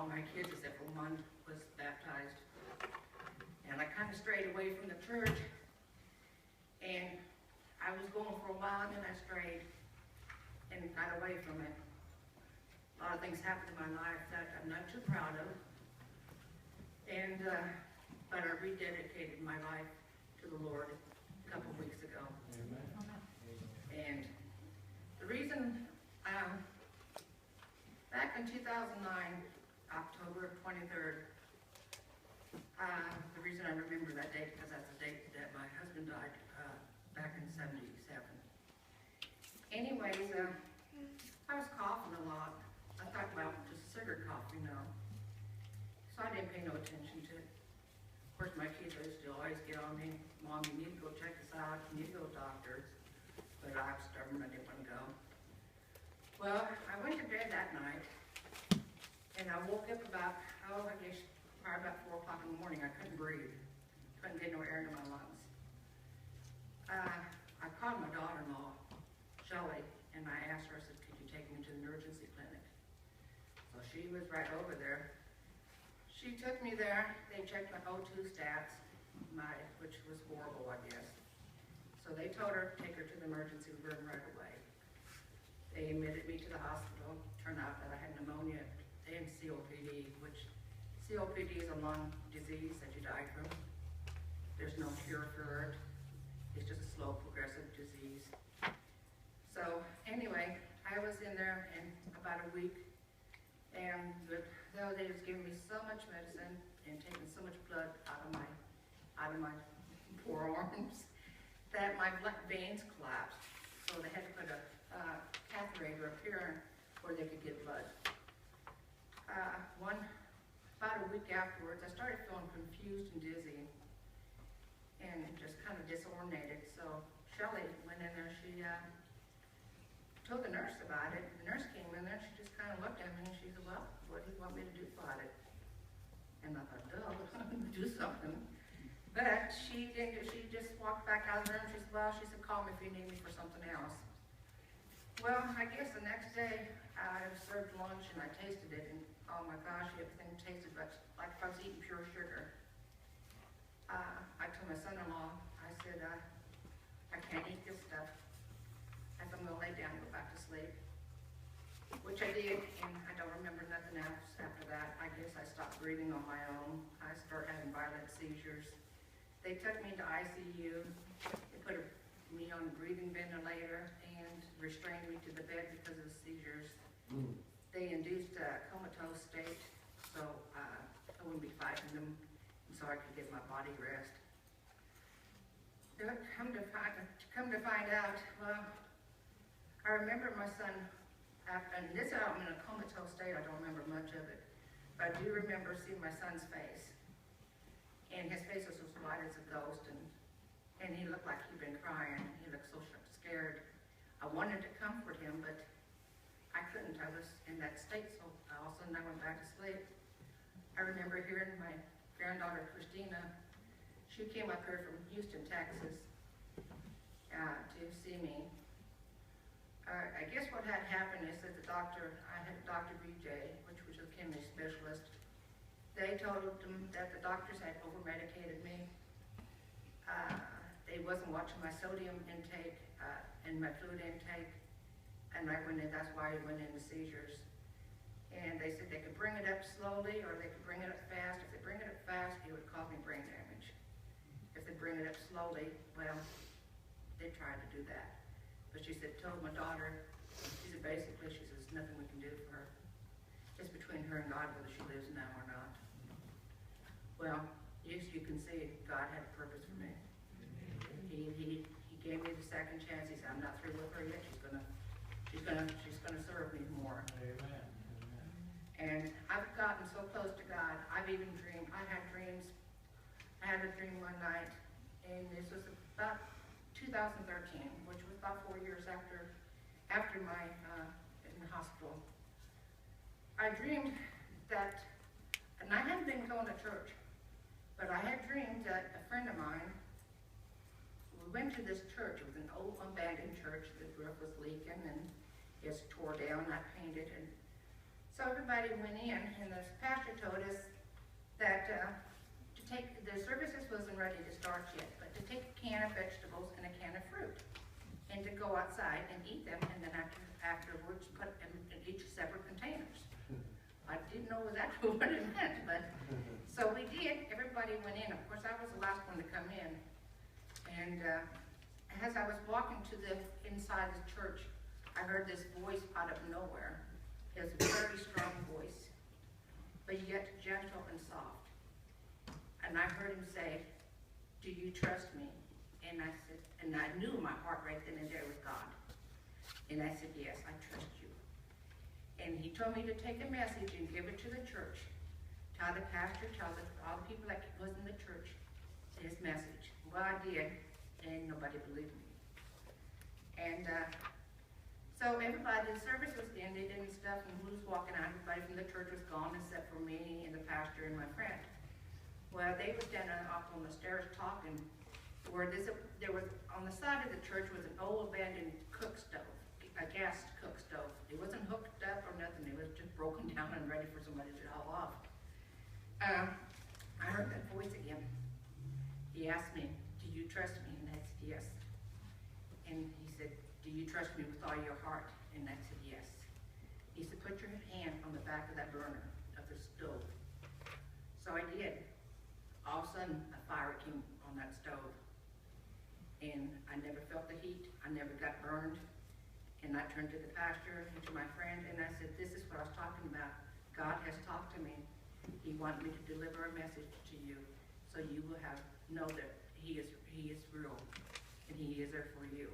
all my kids except for one was baptized. And I kind of strayed away from the church. And I was going for a while, and then I strayed and got away from it. A lot of things happened in my life that I'm not too proud of. And, but I rededicated my life to the Lord a couple of weeks ago. Amen. And the reason, back in 2009, October 23rd, the reason I remember that date, because that's the date that my husband died back in 77. Anyways, I was coughing a lot. I thought, well, just cigarette cough, you know. So I didn't pay no attention to it. Of course, my kids used to always get on me, Mom, you need to go check this out. You need to go to the doctor. But I was stubborn. I didn't want to go. Well, I went to bed that night, and I woke up about, I guess, probably about 4 o'clock in the morning. I couldn't breathe. Couldn't get no air into my lungs. I called my daughter-in-law, Shelley, and I asked her, I said, could you take me to the emergency clinic? So she was right over there. She took me there. They checked my O2 stats, which was horrible, I guess. So they told her to take her to the emergency room right away. They admitted me to the hospital. Turned out that I had pneumonia and COPD, which COPD is a lung disease that you die from. There's no cure for it. It's just a slow, progressive disease. So anyway, I was in there in about a week, and they was giving me so much medicine and taking so much blood out of my forearms that my veins collapsed. So they had to put a catheter up here where they could get blood. About a week afterwards, I started feeling confused and dizzy and just kind of disoriented. So Shelley went in there. She told the nurse about it. The nurse came in there. She just kind of looked at me and she said, well, what do you want me to do about it? And I thought, duh, do something. But she didn't. She just walked back out of the room. She said, well, she said, call me if you need me for something else. Well, I guess the next day I served lunch and I tasted it, and oh my gosh, everything tasted like if I was eating pure sugar. I told my son-in-law, I said, I can't eat this stuff. I said, I'm going to lay down and go back to sleep. Which I did, and I don't remember nothing else after that. I guess I stopped breathing on my own. I started having violent seizures. They took me to ICU. They put me on a breathing ventilator and restrained me to the bed because of the seizures. They induced a comatose state, so I wouldn't be fighting them, and so I could get my body rest. Come to find out, well, I remember my son, and this I'm in a comatose state, I don't remember much of it, but I do remember seeing my son's face. And his face was as white as a ghost, and he looked like he'd been crying. He looked so scared. I wanted to comfort him, but I couldn't. I was in that state, so all of a sudden I went back to sleep. I remember hearing my granddaughter, Christina. She came up here from Houston, Texas, to see me. I guess what had happened is that I had Dr. BJ, which was a chemistry specialist. They told them that the doctors had over-medicated me. They wasn't watching my sodium intake and my fluid intake, and that's why I went into seizures. And they said they could bring it up slowly or they could bring it up fast. If they bring it up fast, it would cause me brain damage. If they bring it up slowly, well, they tried to do that. But she said, told my daughter, she said, basically, she says, nothing we can do for her. It's between her and God whether she lives now or not. Well, yes, you can see God had a purpose for me. He gave me the second chance. He said, I'm not through with her yet. She's gonna serve me more. Amen. And I've gotten so close to God. I've even dreamed. I had dreams. I had a dream one night, and this was about 2013, which was about 4 years after my in the hospital. I dreamed that, and I hadn't been going to church, but I had dreamed that a friend of mine, we went to this church. It was an old abandoned church. The roof was leaking and it's tore down. I painted, and So everybody went in, and the pastor told us that the services wasn't ready to start yet, but to take a can of vegetables and a can of fruit, and to go outside and eat them, and then afterwards put them in each separate containers. I didn't know exactly what it meant, but so we did. Everybody went in. Of course, I was the last one to come in, and as I was walking to the inside of the church, I heard this voice out of nowhere. It was a very strong voice, but yet gentle and soft. And I heard him say, "Do you trust me?" And I said, and I knew in my heart right then and there was God. And I said, "Yes, I trust you." And he told me to take a message and give it to the church. Tell the pastor, tell all the people that was in the church his message. Well, I did, and nobody believed me. And so everybody, the service was ended and stuff, and who was walking out, everybody from the church was gone except for me and the pastor and my friend. Well, they were standing up on the stairs talking, where there was, on the side of the church was an old abandoned cook stove, a gas cook stove. It wasn't hooked up or nothing, it was just broken down and ready for somebody to haul off. I heard that voice again. He asked me, "Do you trust me?" And I said, "Yes." And he said, "Do you trust me with all your heart?" And I said, "Yes." He said, "Put your hand on the back of that burner of the stove." So I did. All of a sudden, a fire came on that stove. And I never felt the heat. I never got burned. And I turned to the pastor and to my friend, and I said, "This is what I was talking about. God has talked to me. He wants me to deliver a message to you, so you will know that He is real, and He is there for you."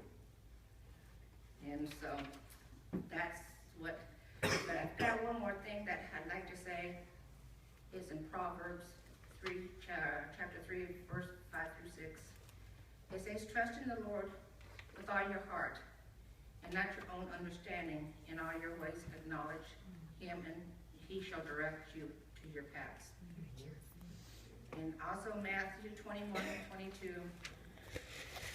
And so that's what. But I've got one more thing that I'd like to say. Is in Proverbs 3, chapter 3, verse 5 through 6. It says, "Trust in the Lord with all your heart, and not your own understanding. In all your ways acknowledge Him, and He shall direct you to your paths." And also Matthew 21 and 22.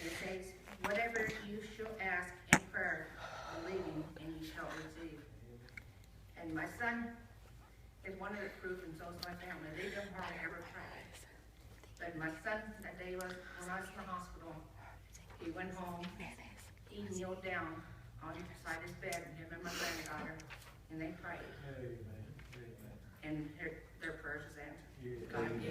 It says, "Whatever you shall ask in prayer, believing, and you shall receive." And my son is one of the proof, and so is my family. They don't hardly ever pray. But my son, that day when I was in the hospital, he went home, he kneeled down on beside his bed, him and my granddaughter, and they prayed. Amen. And their prayers was answered. Yeah. God